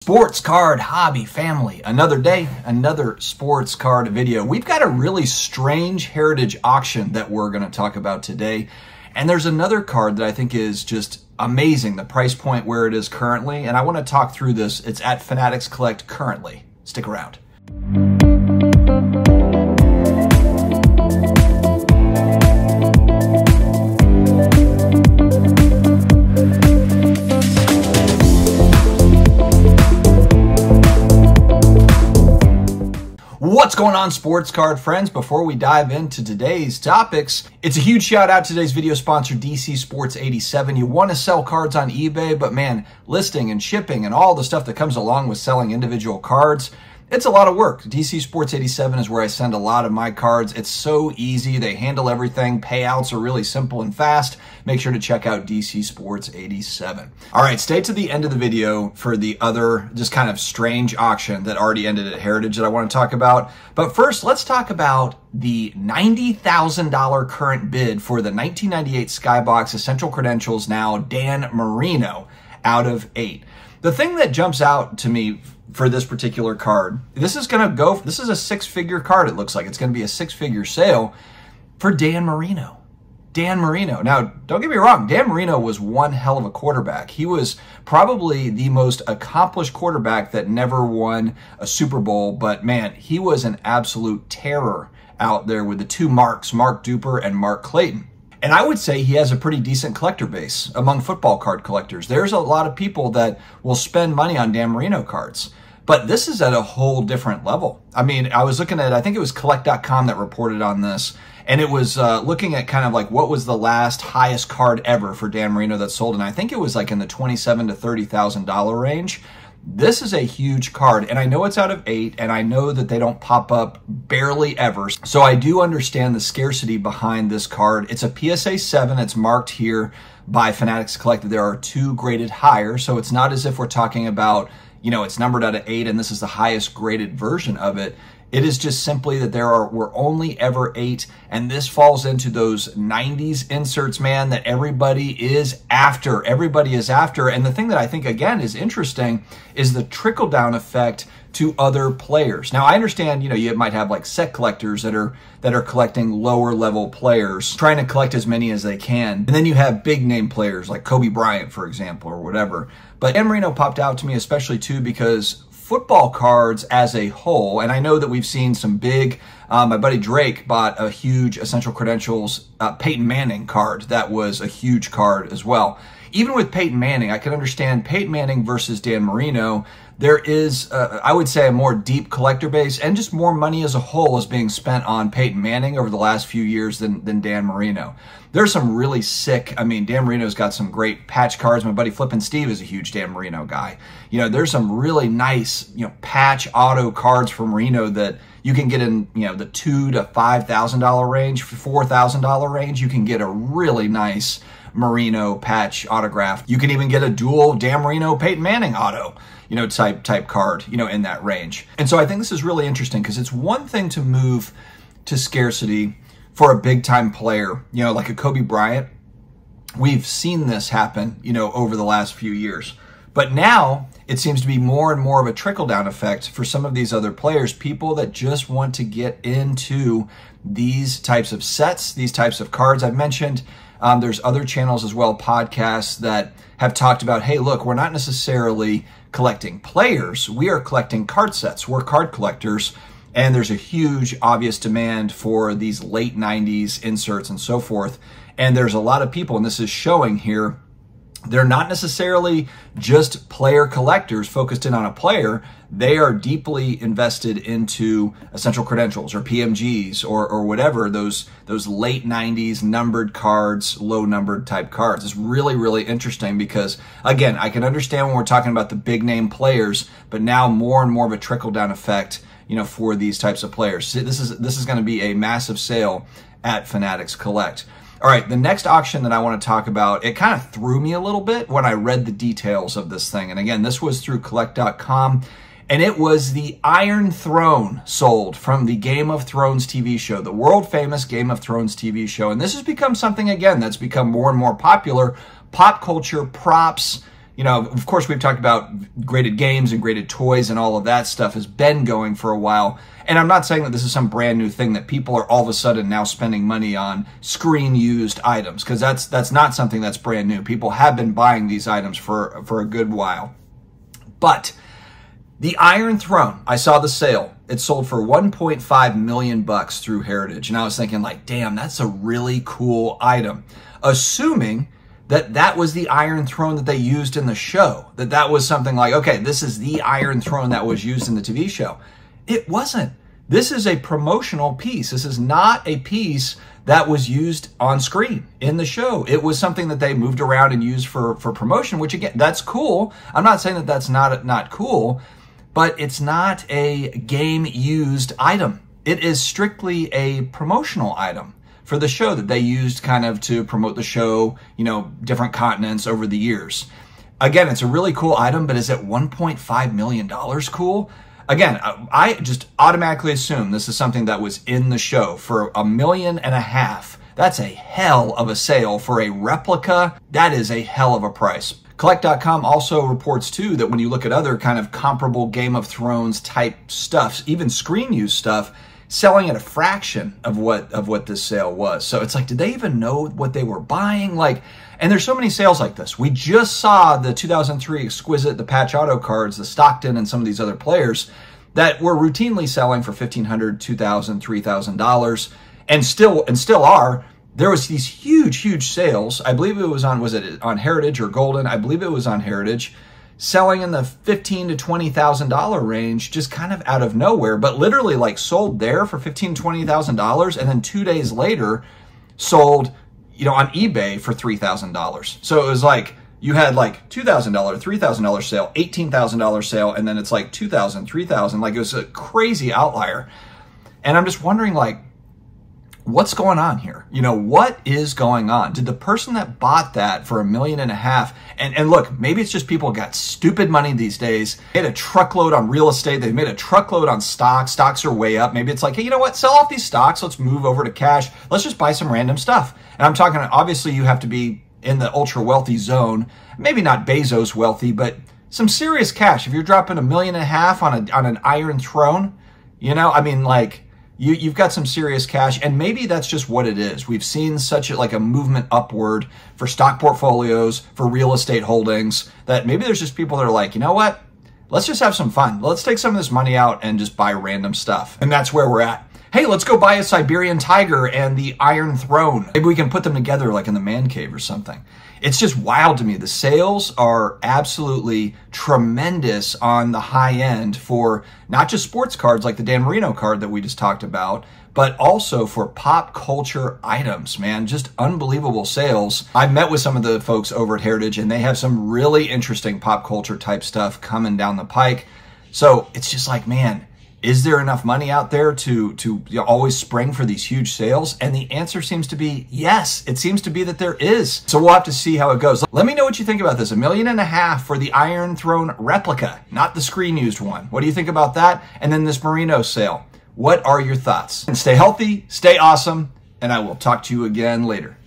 Sports card hobby family, another day, another sports card video. We've got a really strange heritage auction that we're going to talk about today. And there's another card that I think is just amazing, the price point where it is currently. And I want to talk through this. It's at Fanatics Collect currently. Stick around. What's going on, sports card friends? Before we dive into today's topics, it's a huge shout out to today's video sponsor, DC Sports 87. You want to sell cards on eBay, but man, listing and shipping and all the stuff that comes along with selling individual cards, it's a lot of work. DC Sports 87 is where I send a lot of my cards. It's so easy. They handle everything. Payouts are really simple and fast. Make sure to check out DC Sports 87. All right, stay to the end of the video for the other just kind of strange auction that already ended at Heritage that I want to talk about. But first, let's talk about the $90,000 current bid for the 1998 Skybox Essential Credentials, now Dan Marino, out of 8. The thing that jumps out to me for this particular card, this is a six-figure card. It looks like it's going to be a six-figure sale for Dan Marino. Dan Marino. Now, don't get me wrong, Dan Marino was one hell of a quarterback. He was probably the most accomplished quarterback that never won a Super Bowl, but man, he was an absolute terror out there with the two Marks, Mark Duper and Mark Clayton. And I would say he has a pretty decent collector base among football card collectors. There's a lot of people that will spend money on Dan Marino cards. But this is at a whole different level. I mean, I was looking at, I think it was collect.com that reported on this, and it was looking at kind of like what was the last highest card ever for Dan Marino that sold, and I think it was like in the $27,000 to $30,000 range. This is a huge card, and I know it's out of 8, and I know that they don't pop up barely ever. So I do understand the scarcity behind this card. It's a PSA 7. It's marked here by Fanatics Collect. There are 2 graded higher, so it's not as if we're talking about, you know, it's numbered out of 8 and this is the highest graded version of it. It is just simply that we're only ever 8, and this falls into those 90s inserts, man, that everybody is after. Everybody is after. And the thing that I think, again, is interesting is the trickle-down effect to other players. Now, I understand, you know, you might have like set collectors that are collecting lower-level players, trying to collect as many as they can. And then you have big-name players like Kobe Bryant, for example, or whatever. But Dan Marino popped out to me especially, too, because football cards as a whole, and I know that we've seen some big, my buddy Drake bought a huge Essential Credentials Peyton Manning card. That was a huge card as well. Even with Peyton Manning, I can understand Peyton Manning versus Dan Marino. There is, I would say, a more deep collector base and just more money as a whole is being spent on Peyton Manning over the last few years than Dan Marino. There's some really sick, I mean, Dan Marino's got some great patch cards. My buddy Flippin' Steve is a huge Dan Marino guy. You know, there's some really nice, you know, patch auto cards from Marino that you can get in, you know, the $2,000 to $5,000 range, $4,000 range. You can get a really nice Marino patch autograph. You can even get a dual Dan Marino Peyton Manning auto, you know, type card, you know, in that range. And so I think this is really interesting because it's one thing to move to scarcity for a big time player, you know, like a Kobe Bryant. We've seen this happen, you know, over the last few years. But now it seems to be more and more of a trickle-down effect for some of these other players, people that just want to get into these types of sets, these types of cards. I've mentioned there's other channels as well, podcasts that have talked about, hey, look, we're not necessarily collecting players. We are collecting card sets. We're card collectors. And there's a huge obvious demand for these late 90s inserts and so forth. And there's a lot of people, and this is showing here, they're not necessarily just player collectors focused in on a player. They are deeply invested into Essential Credentials or PMGs or whatever, those late 90s numbered cards, low numbered type cards. It's really, really interesting because, again, I can understand when we're talking about the big name players, but now more and more of a trickle down effect, you know, for these types of players. This is going to be a massive sale at Fanatics Collect. All right, the next auction that I want to talk about, it kind of threw me a little bit when I read the details of this thing. And again, this was through collect.com, and it was the Iron Throne sold from the Game of Thrones TV show, the world famous Game of Thrones TV show. And this has become something, again, that's become more and more popular. Pop culture, props, You know, of course, we've talked about graded games and graded toys and all of that stuff has been going for a while. And I'm not saying that this is some brand new thing that people are all of a sudden now spending money on screen used items, because that's not something that's brand new. People have been buying these items for a good while. But the Iron Throne, I saw the sale. It sold for 1.5 million bucks through Heritage. And I was thinking like, damn, that's a really cool item. Assuming that that was the Iron Throne that they used in the show. That was something like, okay, this is the Iron Throne that was used in the TV show. It wasn't. This is a promotional piece. This is not a piece that was used on screen in the show. It was something that they moved around and used for promotion, which again, that's cool. I'm not saying that that's not cool, but it's not a game used item. It is strictly a promotional item for the show that they used kind of to promote the show, you know, different continents over the years. Again, it's a really cool item, but is it $1.5 million cool? Again, I just automatically assume this is something that was in the show for $1.5 million. That's a hell of a sale for a replica. That is a hell of a price. Collect.com also reports too that when you look at other kind of comparable Game of Thrones type stuff, even screen use stuff, selling at a fraction of what this sale was. So it's like, did they even know what they were buying? Like, and there's so many sales like this. We just saw the 2003 Exquisite, the patch auto cards, the Stockton, and some of these other players that were routinely selling for $1,500, $2,000, $3,000, and still are. There was these huge sales. I believe it was on Heritage or Golden? I believe it was on Heritage, selling in the $15,000 to $20,000 range, just kind of out of nowhere, but literally like sold there for $15,000 to $20,000, and then 2 days later sold, you know, on eBay for $3,000. So it was like you had like $2,000, $3,000 sale, $18,000 sale, and then it's like $2,000, $3,000. Like, it was a crazy outlier. And I'm just wondering, like, what's going on here? You know, what is going on? Did the person that bought that for $1.5 million, and look, maybe it's just people got stupid money these days, made a truckload on real estate, they've made a truckload on stocks, stocks are way up. Maybe it's like, hey, you know what? Sell off these stocks. Let's move over to cash. Let's just buy some random stuff. And I'm talking, obviously you have to be in the ultra wealthy zone, maybe not Bezos wealthy, but some serious cash. If you're dropping $1.5 million on an Iron Throne, you know, I mean, like, you've got some serious cash, and maybe that's just what it is. We've seen such a movement upward for stock portfolios, for real estate holdings, that maybe there's just people that are like, you know what? Let's just have some fun. Let's take some of this money out and just buy random stuff. And that's where we're at. Hey, let's go buy a Siberian tiger and the Iron Throne. Maybe we can put them together like in the man cave or something. It's just wild to me. The sales are absolutely tremendous on the high end for not just sports cards like the Dan Marino card that we just talked about, but also for pop culture items, man. Just unbelievable sales. I've met with some of the folks over at Heritage, and they have some really interesting pop culture type stuff coming down the pike. So it's just like, man, is there enough money out there to always spring for these huge sales? And the answer seems to be yes. It seems to be that there is. So we'll have to see how it goes. Let me know what you think about this. $1.5 million for the Iron Throne replica, not the screen used one. What do you think about that? And then this Marino sale. What are your thoughts? And stay healthy, stay awesome, and I will talk to you again later.